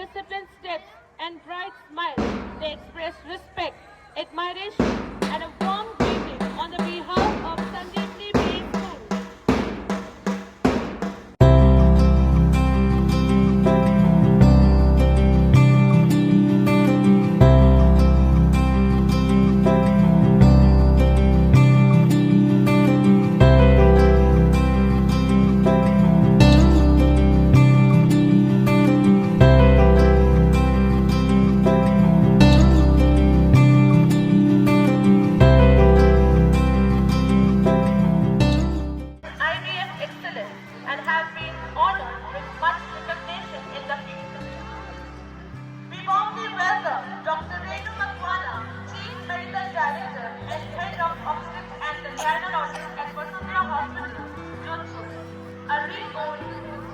disciplined steps, and bright smiles. They express respect, admiration, and a warm greeting on the behalf of Sanjeevni Bay School. IVF excellence and have been honored with much recognition in the field. We warmly welcome Dr. Renu Makwana, Chief Medical Director and Head of Obstetrics and Gynecology at Vasundhara Hospital, Jodhpur, a renowned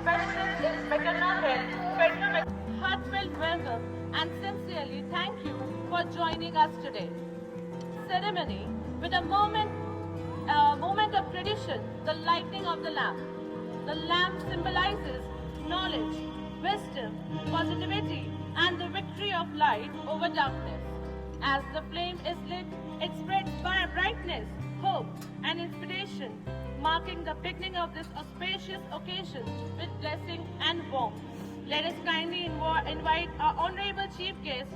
specialist in maternal health. Heartfelt welcome and sincerely thank you for joining us today. Ceremony with a moment of tradition, the lighting of the lamp. The lamp symbolizes knowledge, wisdom, positivity, and the victory of light over darkness. As the flame is lit, it spreads brightness, hope, and inspiration, marking the beginning of this auspicious occasion with blessing and warmth. Let us kindly invite our Honorable Chief Guest,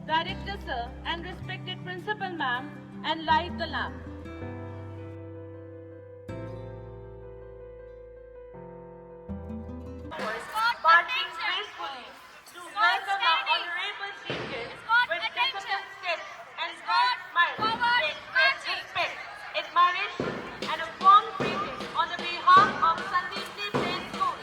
Director Sir, and respected Principal Ma'am, and light the lamp. Marching gracefully to welcome our Honorable Chief Guest with disciplined steps and bright smiles. They express respect, admiration, and a warm greeting on the behalf of Sandeepni Play School.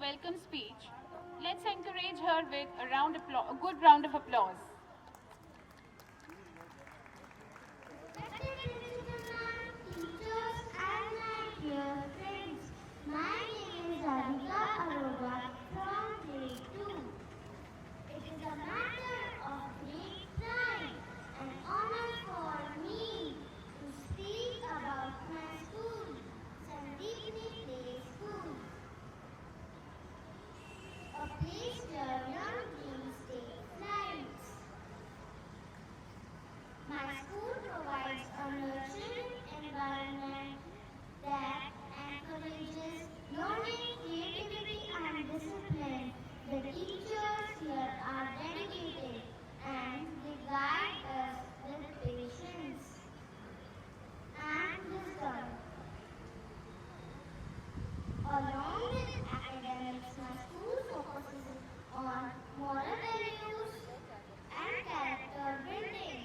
welcome speech. Let's encourage her with a good round of applause. Teachers and my dear friends, my name is Radhika Arora from grade 2. It is a matter of great pride and honor for me to speak about my school, Sandeepni Play School, a place where young dreams take flight. My school provides a nurturing environment that encourages learning, creativity, and discipline. The teachers here are dedicated and they guide us with patience and wisdom. Along with academics, my school focuses on moral values and character building.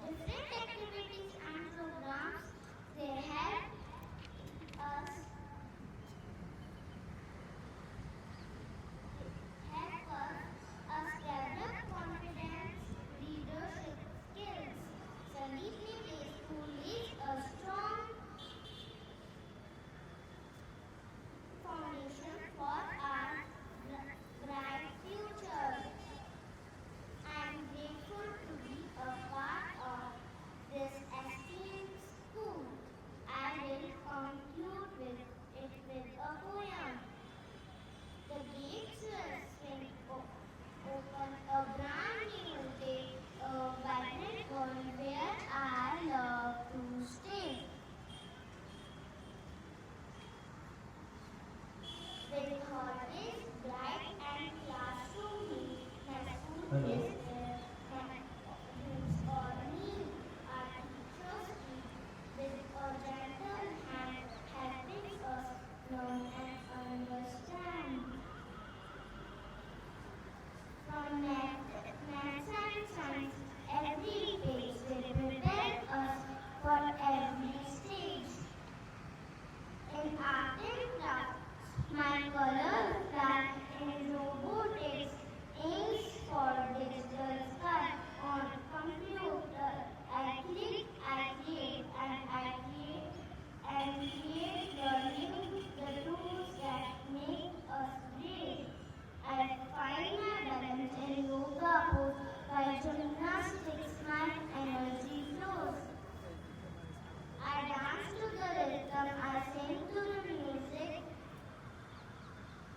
Different activities and programs, they help us develop confidence, leadership skills. Sandeepni Play School lays a strong foundation for our bright future. I am grateful to be a part of this esteemed school. I will conclude with a poem. The gates will swing open a brand new day, a vibrant world where I love to stay. With hallways bright and classroom neat, my school is where my dreams all meet. Our teachers treat with a gentle hand, helping us learn and understand. From maths and science, every page will prepare us for every stage. In art and craft, my color flat in robotics aims for digital sky. On computer, I click, I create, and create learning the tools that make us great. I find my balance in yoga pose, while gymnastics my energy flows. I dance to the rhythm, I sing to the music.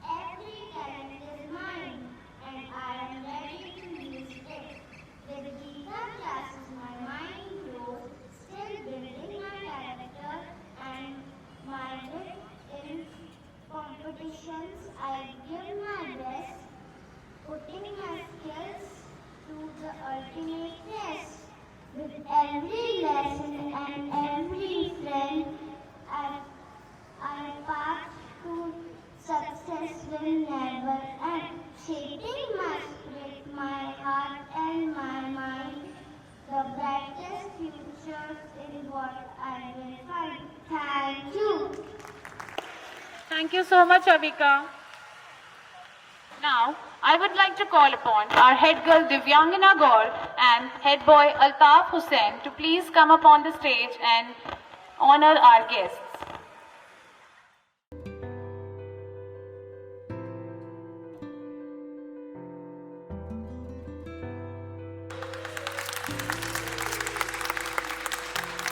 Every talent is mine, and I am ready to use it. With guitar classes, my mind grows, still building my character and my wit in competitions. I give my best, putting my skills to the ultimate test. With every lesson and every friend, I path to success will never end. Shaping my spirit, my heart and my mind, the brightest future is what I will find. Thank you. Thank you so much, Avika. Now, I would like to call upon our head girl Divyangana Gaur and head boy Altaf Hussain to please come up on the stage and honor our guests.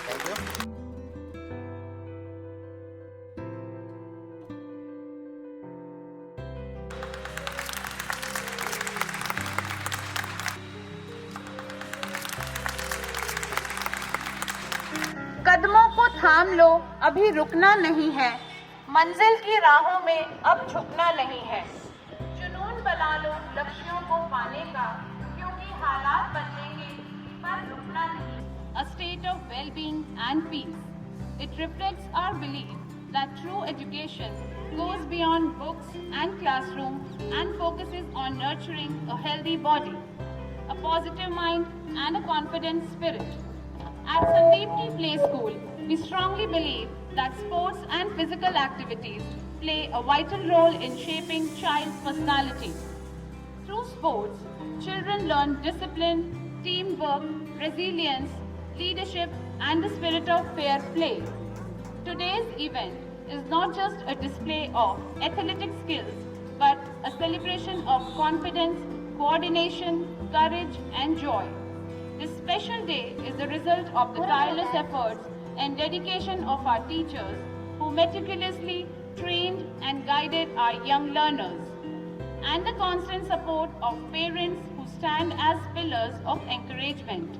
Thank you. कदमों को थाम लो, अभी रुकना नहीं है, मंजिल की राहों में अब झुकना नहीं है। जुनून बना लो लक्ष्यों को पाने का, क्योंकि हालात बदलेंगे पर रुकना नहीं। A state of well-being and peace. It reflects our belief that true education goes beyond books and classroom and focuses on nurturing a healthy body, a positive mind and a confident spirit. At Sandeepni Play School, we strongly believe that sports and physical activities play a vital role in shaping child's personality. Through sports, children learn discipline, teamwork, resilience, leadership, and the spirit of fair play. Today's event is not just a display of athletic skills, but a celebration of confidence, coordination, courage, and joy. This special day is the result of the tireless efforts and dedication of our teachers who meticulously trained and guided our young learners, and the constant support of parents who stand as pillars of encouragement.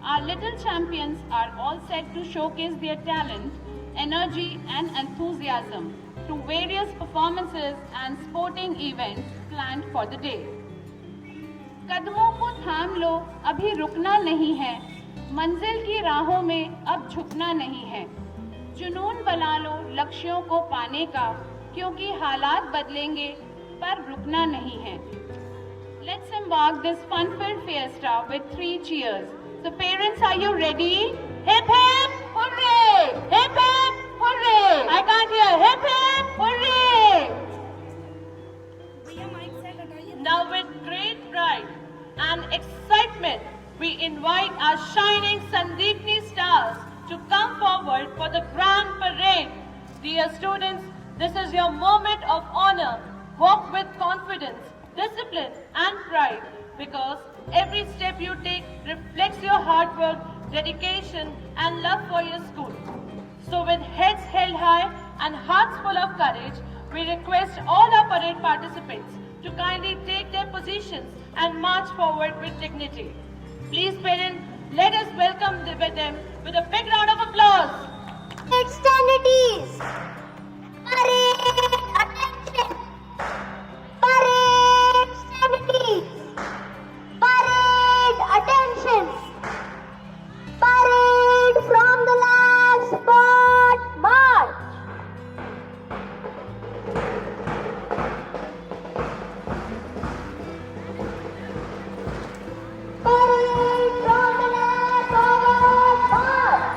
Our little champions are all set to showcase their talent, energy, and enthusiasm through various performances and sporting events planned for the day. कदमों को थाम लो, अभी रुकना नहीं है, मंजिल की राहों में अब झुकना नहीं है, जुनून बना लो लक्ष्यों को पाने का, क्योंकि हालात बदलेंगे पर रुकना नहीं है. Let's embark this fun-filled fiesta with 3 cheers. So parents, are you ready? Hip hip, hooray! Hip hip, hooray! I can't hear. Hip hip, hooray! Now with great pride and excitement, we invite our shining Sandeepni stars to come forward for the grand parade. Dear students, this is your moment of honor. Walk with confidence, discipline and pride, because every step you take reflects your hard work, dedication and love for your school. So with heads held high and hearts full of courage, we request all our parade participants to kindly take their positions and march forward with dignity. Please parents, let us welcome them with a big round of applause. Externalities. Parade attention. Parade externalities. Parade attention. Parade from the last spot. March. Parade from the last spot. March.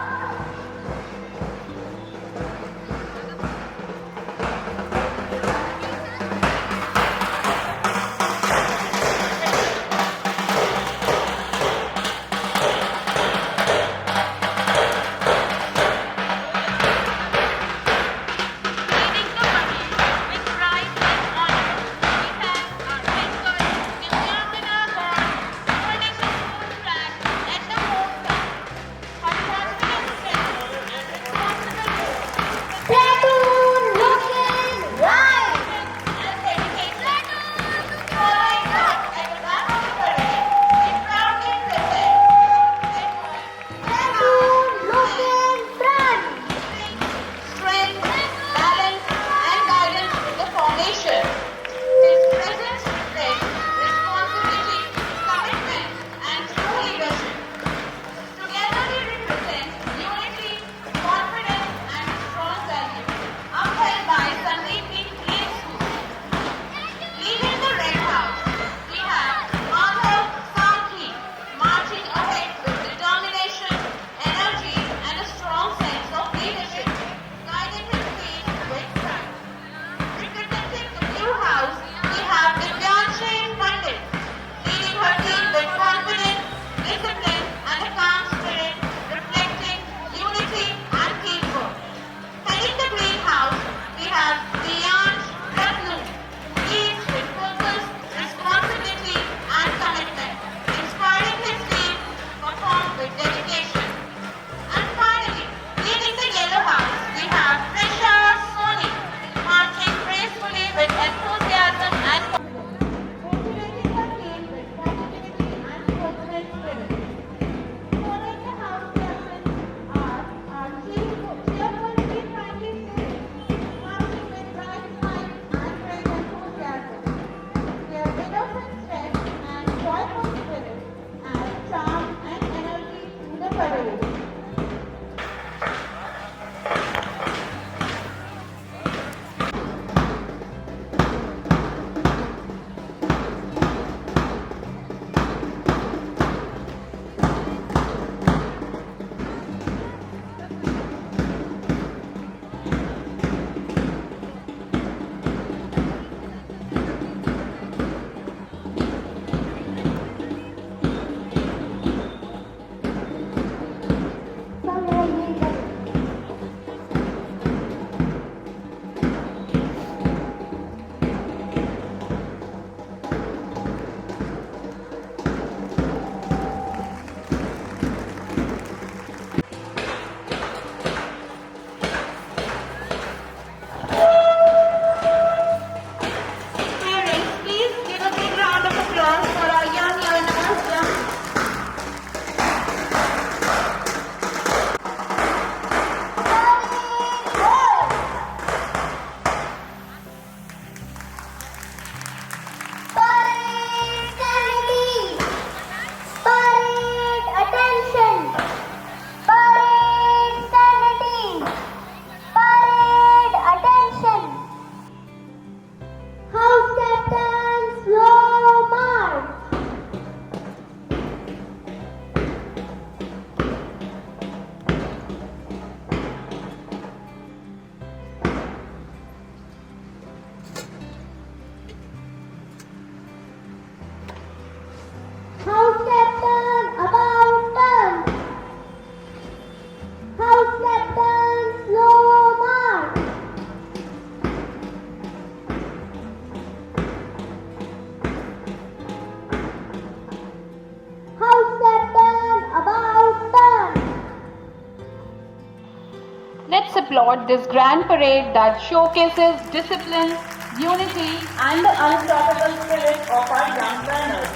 Let's applaud this grand parade that showcases discipline, unity, and the unstoppable spirit of our young learners.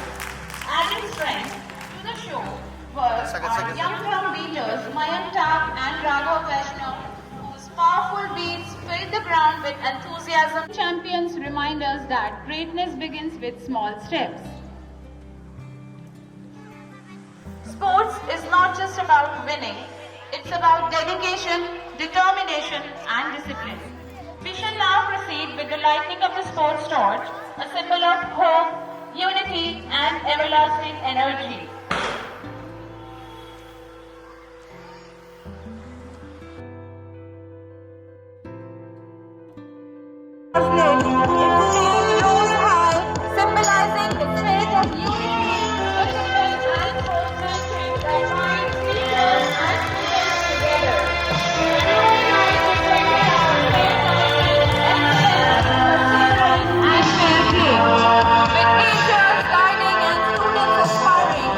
Adding strength to the show were our young drum beaters Mayank Tak and Raghav Vaishnav, whose powerful beats filled the ground with enthusiasm. Champions remind us that greatness begins with small steps. Sports is not just about winning, it's about dedication, determination and discipline. We shall now proceed with the lighting of the sports torch, a symbol of hope, unity and everlasting energy. Rose high, symbolizing the spirit of unity, discipline and sportsmanship that binds teachers and students together. Everyone unites to bring down excellence, and fair play. With teachers guiding and students inspiring,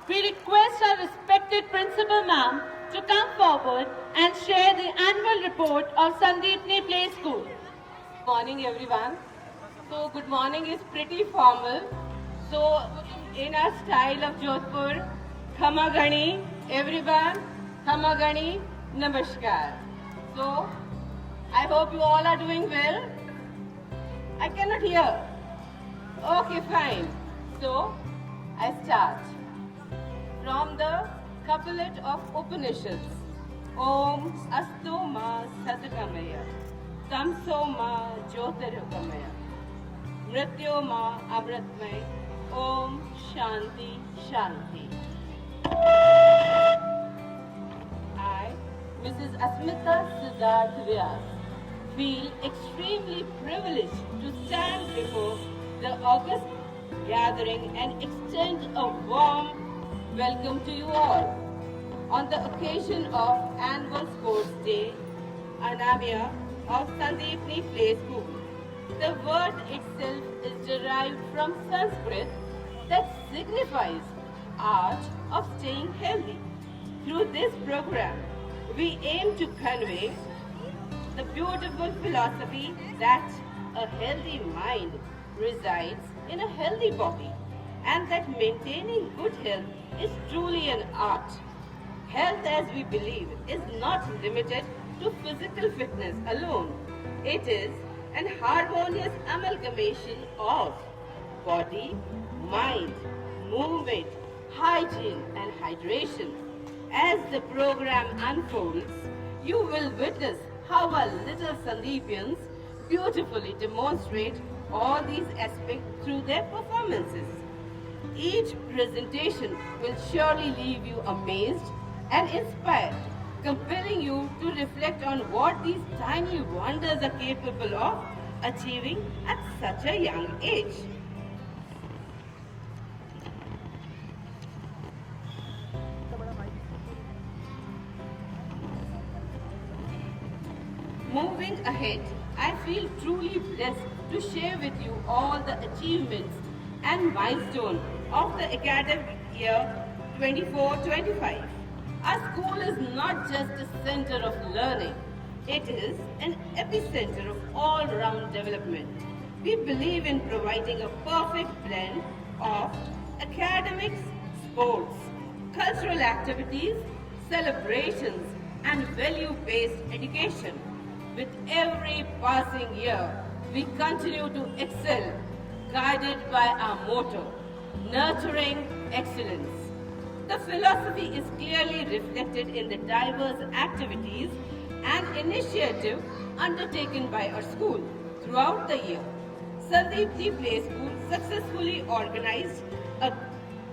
We request our respected Principal Ma'am to come forward and share the annual report of Sandeepni Play School. Good morning, everyone. So good morning is pretty formal. So in our style of Jodhpur, Khamagani, everyone, Khamagani, Namaskar. So I hope you all are doing well. I cannot hear. Okay, fine. So I start from the couplet of Upanishads. Om Astu Ma Satkamaya Tamso Ma Jyotirgamaya Mrityo Ma Amritmay Om Shanti Shanti. I, Mrs. Asmita Siddharth Vyas, feel extremely privileged to stand before the august gathering and extend a warm welcome to you all on the occasion of Annual Sports Day, Anamya of Sandeepni Play School. The word itself is derived from Sanskrit that signifies art of staying healthy. Through this program, we aim to convey the beautiful philosophy that a healthy mind resides in a healthy body and that maintaining good health is truly an art. Health, as we believe, is not limited to physical fitness alone. It is an harmonious amalgamation of body, mind, movement, hygiene and hydration. As the program unfolds, you will witness how our little Sandeepians beautifully demonstrate all these aspects through their performances. Each presentation will surely leave you amazed and inspired, compelling you to reflect on what these tiny wonders are capable of achieving at such a young age. Moving ahead, I feel truly blessed to share with you all the achievements and milestones of the academic year 24-25. Our school is not just a center of learning, it is an epicenter of all-round development. We believe in providing a perfect blend of academics, sports, cultural activities, celebrations, and value-based education. With every passing year, we continue to excel, guided by our motto, nurturing excellence. The philosophy is clearly reflected in the diverse activities and initiatives undertaken by our school throughout the year. Sandeepni Play School successfully organized a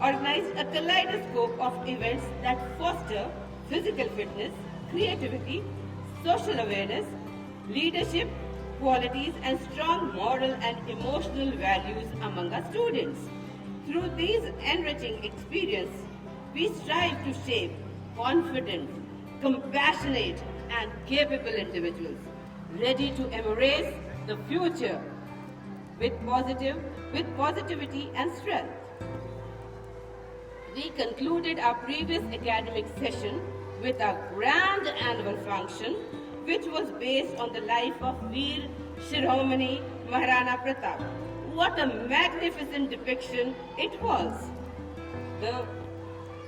kaleidoscope of events that foster physical fitness, creativity, social awareness, leadership qualities and strong moral and emotional values among our students. Through these enriching experiences, we strive to shape confident, compassionate and capable individuals, ready to embrace the future with positivity and strength. We concluded our previous academic session with our grand annual function, which was based on the life of Veer Shiromani Maharana Pratap. What a magnificent depiction it was! The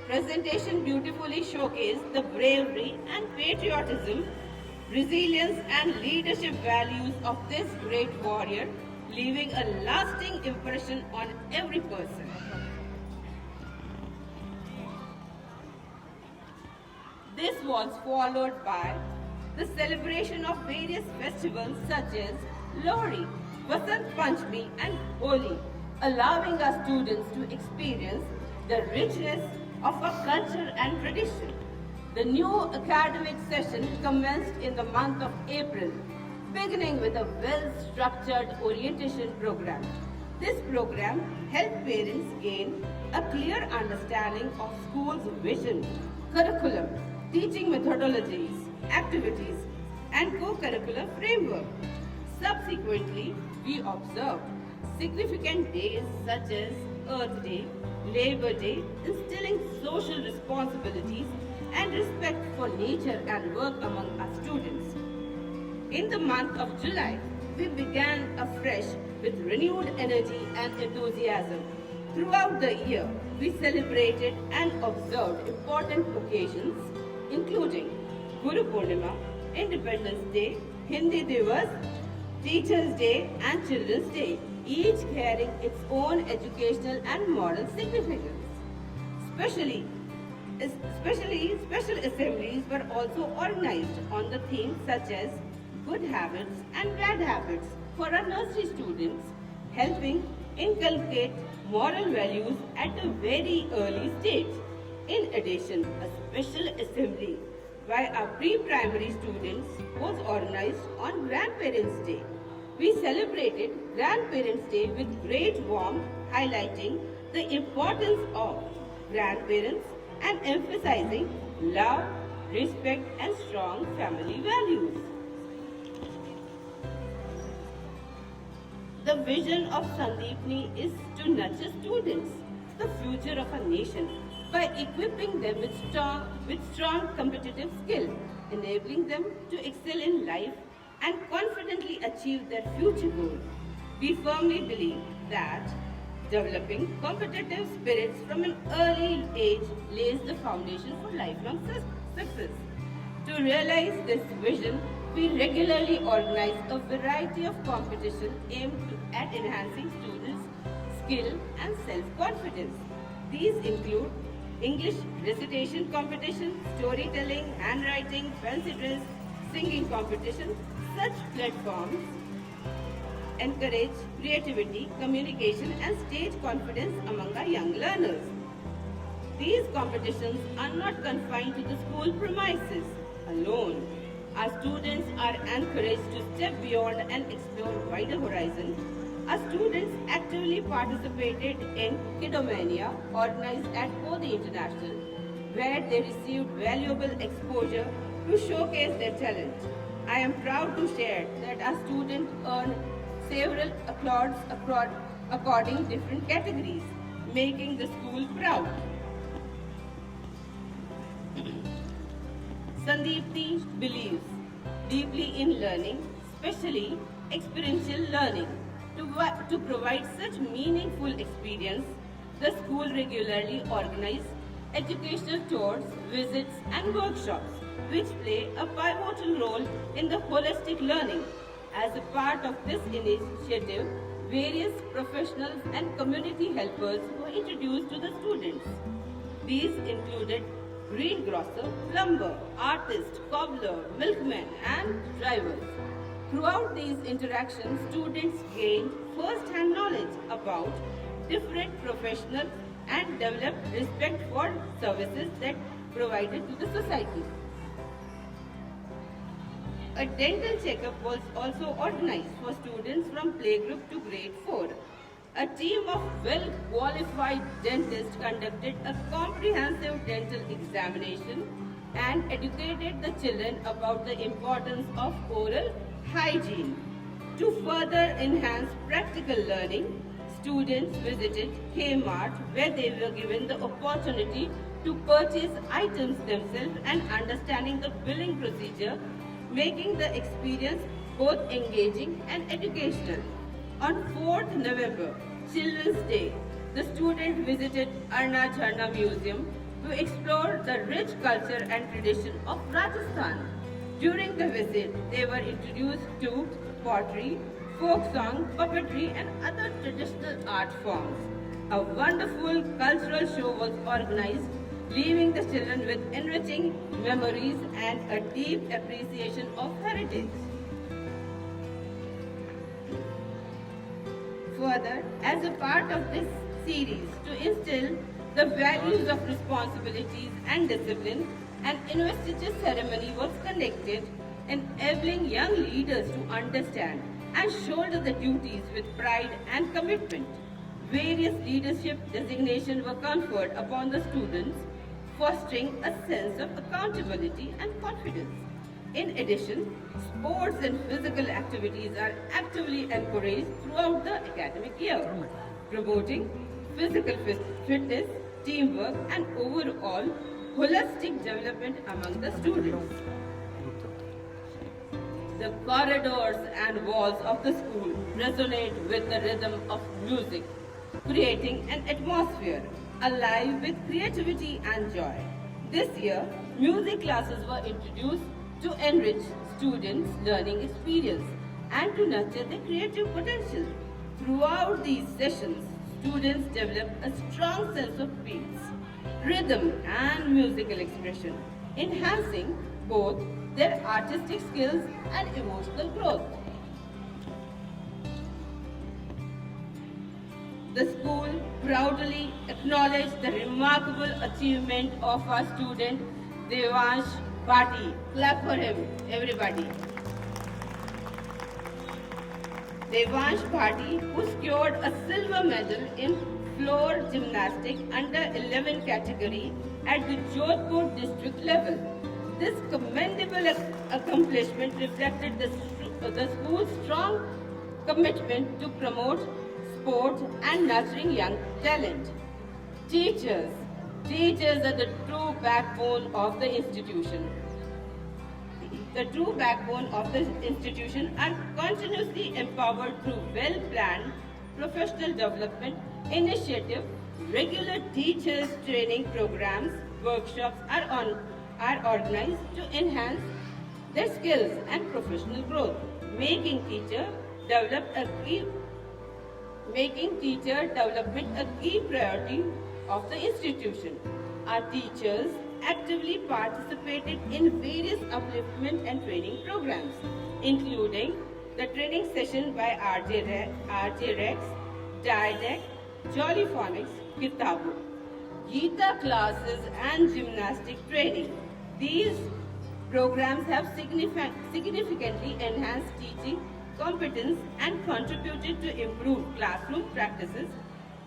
presentation beautifully showcased the bravery and patriotism, resilience and leadership values of this great warrior, leaving a lasting impression on every person. This was followed by the celebration of various festivals such as Lohri, Vasant Panchami and Holi, allowing our students to experience the richness of our culture and tradition. The new academic session commenced in the month of April, beginning with a well-structured orientation program. This program helped parents gain a clear understanding of school's vision, curriculum, teaching methodologies, activities, and co-curricular framework. Subsequently, we observed significant days such as Earth Day, Labor Day, instilling social responsibilities and respect for nature and work among our students. In the month of July, we began afresh with renewed energy and enthusiasm. Throughout the year, we celebrated and observed important occasions, including Guru Purnima, Independence Day, Hindi Divas, Teachers' Day, and Children's Day, each carrying its own educational and moral significance. Especially special assemblies were also organized on the themes such as good habits and bad habits for our nursery students, helping inculcate moral values at a very early stage. In addition, a special assembly by our pre-primary students was organized on Grandparents' Day. We celebrated Grandparents' Day with great warmth, highlighting the importance of grandparents and emphasizing love, respect, and strong family values. The vision of Sandeepni is to nurture students, the future of a nation, by equipping them with strong competitive skill, enabling them to excel in life and confidently achieve their future goals. We firmly believe that developing competitive spirits from an early age lays the foundation for lifelong success. To realize this vision, we regularly organize a variety of competitions aimed at enhancing students' skill and self-confidence. These include English recitation competition, storytelling, handwriting, fancy dress, singing competition. Such platforms encourage creativity, communication, and stage confidence among our young learners. These competitions are not confined to the school premises alone. Our students are encouraged to step beyond and explore wider horizons. Our students actively participated in Kidomania, organized at Modi International, where they received valuable exposure to showcase their talent. I am proud to share that our students earned several applauds according different categories, making the school proud. Sandeepni believes deeply in learning, especially experiential learning. To provide such meaningful experience, the school regularly organizes educational tours, visits, and workshops, which play a pivotal role in the holistic learning. As a part of this initiative, various professionals and community helpers were introduced to the students. These included greengrocer, plumber, artist, cobbler, milkman, and drivers. Throughout these interactions, students gained first-hand knowledge about different professionals and developed respect for services that provided to the society. A dental checkup was also organized for students from playgroup to grade 4. A team of well-qualified dentists conducted a comprehensive dental examination and educated the children about the importance of oral hygiene. To further enhance practical learning, students visited Kmart where they were given the opportunity to purchase items themselves and understanding the billing procedure, making the experience both engaging and educational. On 4th November, Children's Day, the students visited Arna Jharna Museum to explore the rich culture and tradition of Rajasthan. During the visit, they were introduced to pottery, folk song, puppetry, and other traditional art forms. A wonderful cultural show was organized, leaving the children with enriching memories and a deep appreciation of heritage. Further, as a part of this series to instill the values of responsibilities and discipline, an investiture ceremony was conducted, enabling young leaders to understand and shoulder the duties with pride and commitment. Various leadership designations were conferred upon the students, fostering a sense of accountability and confidence. In addition, sports and physical activities are actively encouraged throughout the academic year, promoting physical fitness, teamwork, and overall holistic development among the students. The corridors and walls of the school resonate with the rhythm of music, creating an atmosphere alive with creativity and joy. This year, music classes were introduced to enrich students' learning experience and to nurture their creative potential. Throughout these sessions, students develop a strong sense of peace, rhythm, and musical expression, enhancing both their artistic skills and emotional growth. The school proudly acknowledged the remarkable achievement of our student Devansh Bhati. Clap for him, everybody. Devansh Bhati, who secured a silver medal in floor gymnastics under 11 category at the Jodhpur district level. This commendable accomplishment reflected the school's strong commitment to promote sport and nurturing young talent. Teachers. Teachers are the true backbone of the institution. The true backbone of the institution are continuously empowered through well-planned professional development initiative. Regular teachers training programs, workshops are organized to enhance their skills and professional growth, making teacher development a key priority of the institution. Our teachers actively participated in various upliftment and training programs, including the training session by RJ Rex, Diadec, Jollyphonics, Kitabu, Gita classes and gymnastic training. These programs have significantly enhanced teaching competence and contributed to improved classroom practices,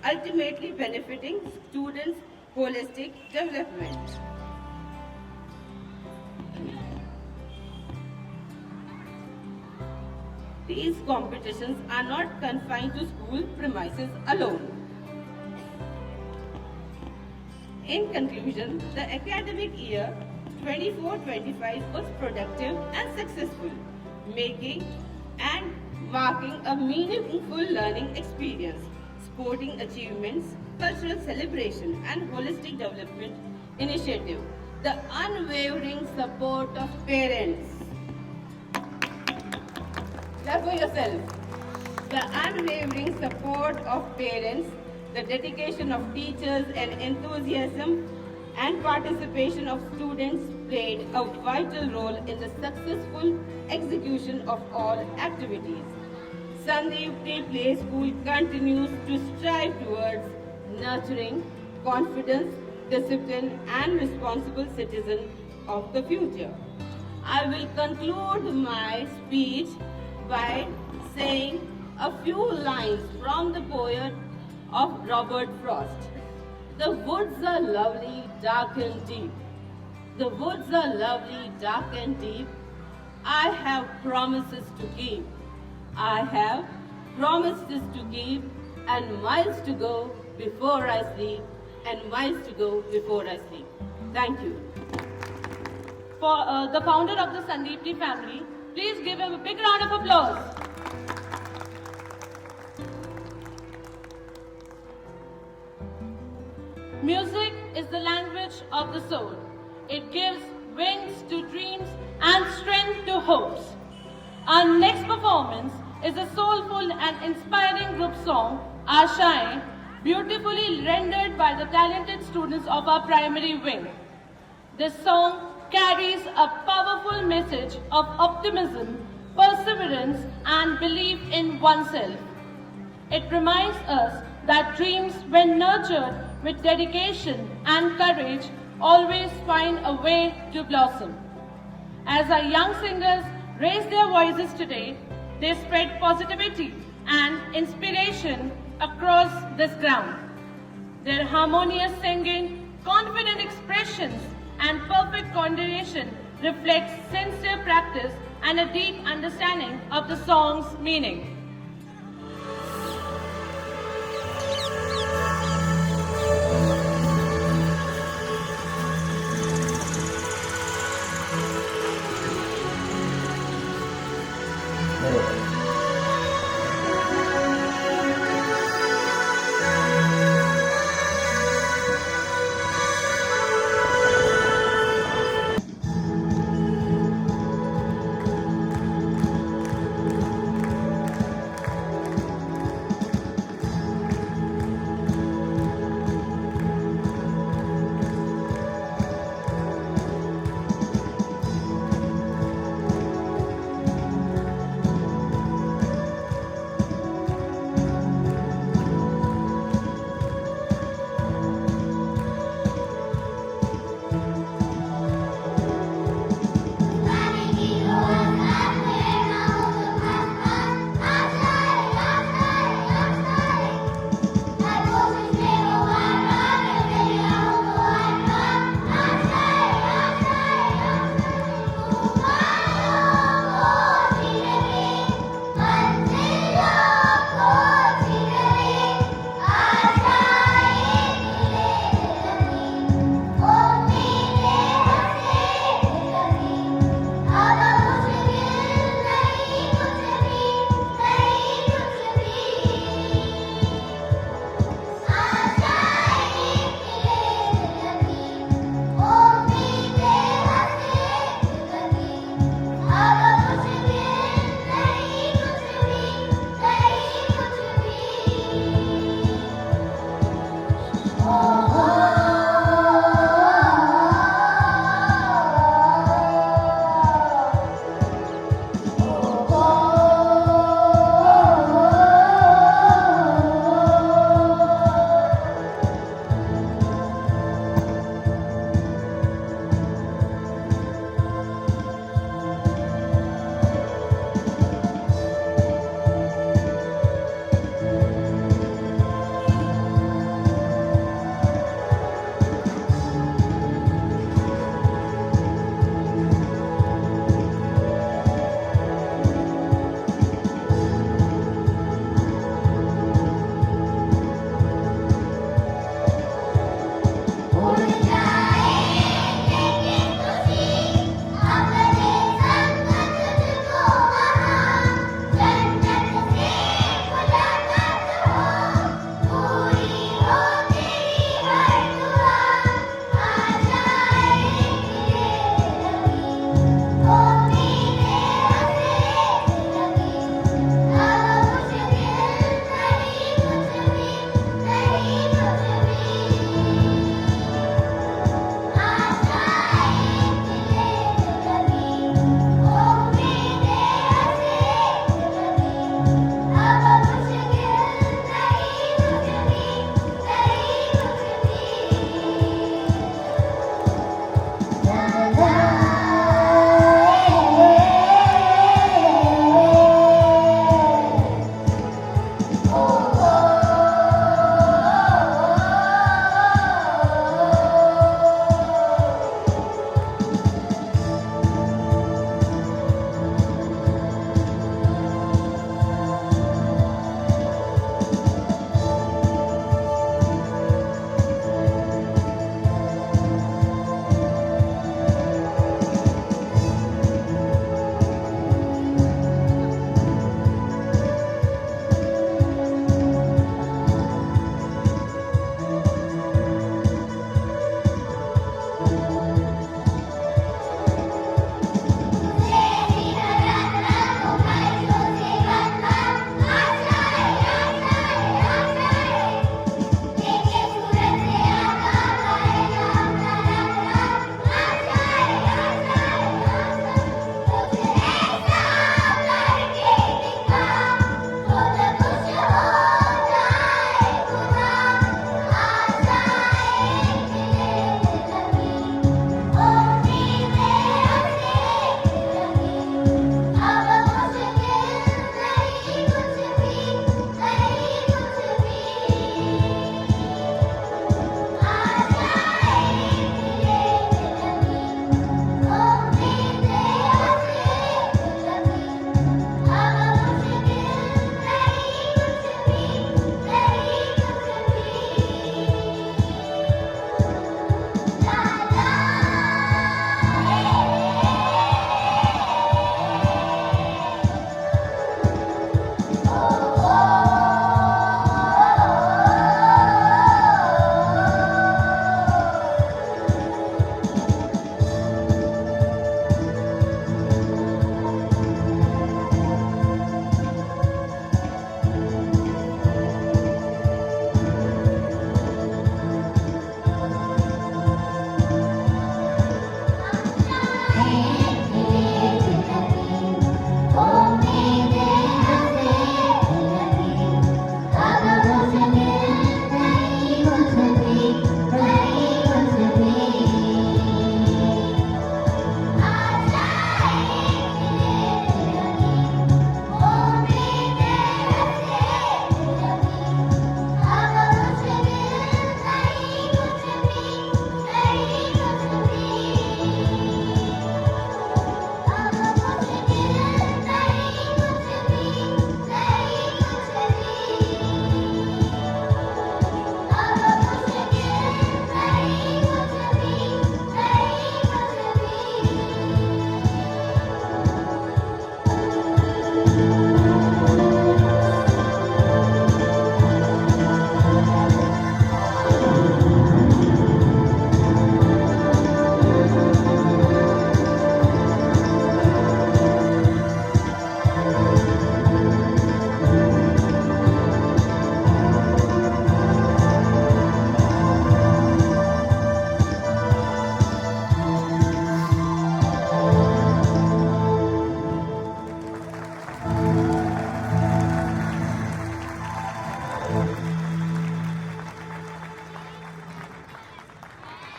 ultimately benefiting students' holistic development. These competitions are not confined to school premises alone. In conclusion, the academic year 24-25 was productive and successful, making and marking a meaningful learning experience, sporting achievements, cultural celebration, and holistic development initiative. The unwavering support of parents. Clap for yourself. The unwavering support of parents, the dedication of teachers, and enthusiasm and participation of students played a vital role in the successful execution of all activities. Sandeep Play School continues to strive towards nurturing confidence, discipline, and responsible citizen of the future. I will conclude my speech by saying a few lines from the poet of Robert Frost. The woods are lovely, dark and deep. The woods are lovely, dark and deep. I have promises to keep. I have promises to keep, and miles to go before I sleep, and miles to go before I sleep. Thank you. For the founder of the Sandeepti family, please give him a big round of applause. Music is the language of the soul. It gives wings to dreams and strength to hopes. Our next performance is a soulful and inspiring group song, Ashaएं, beautifully rendered by the talented students of our primary wing. This song carries a powerful message of optimism, perseverance, and belief in oneself. It reminds us that dreams, when nurtured with dedication and courage, always find a way to blossom. As our young singers raise their voices today, they spread positivity and inspiration across this ground. Their harmonious singing, confident expressions, and perfect coordination reflects sincere practice and a deep understanding of the song's meaning. together.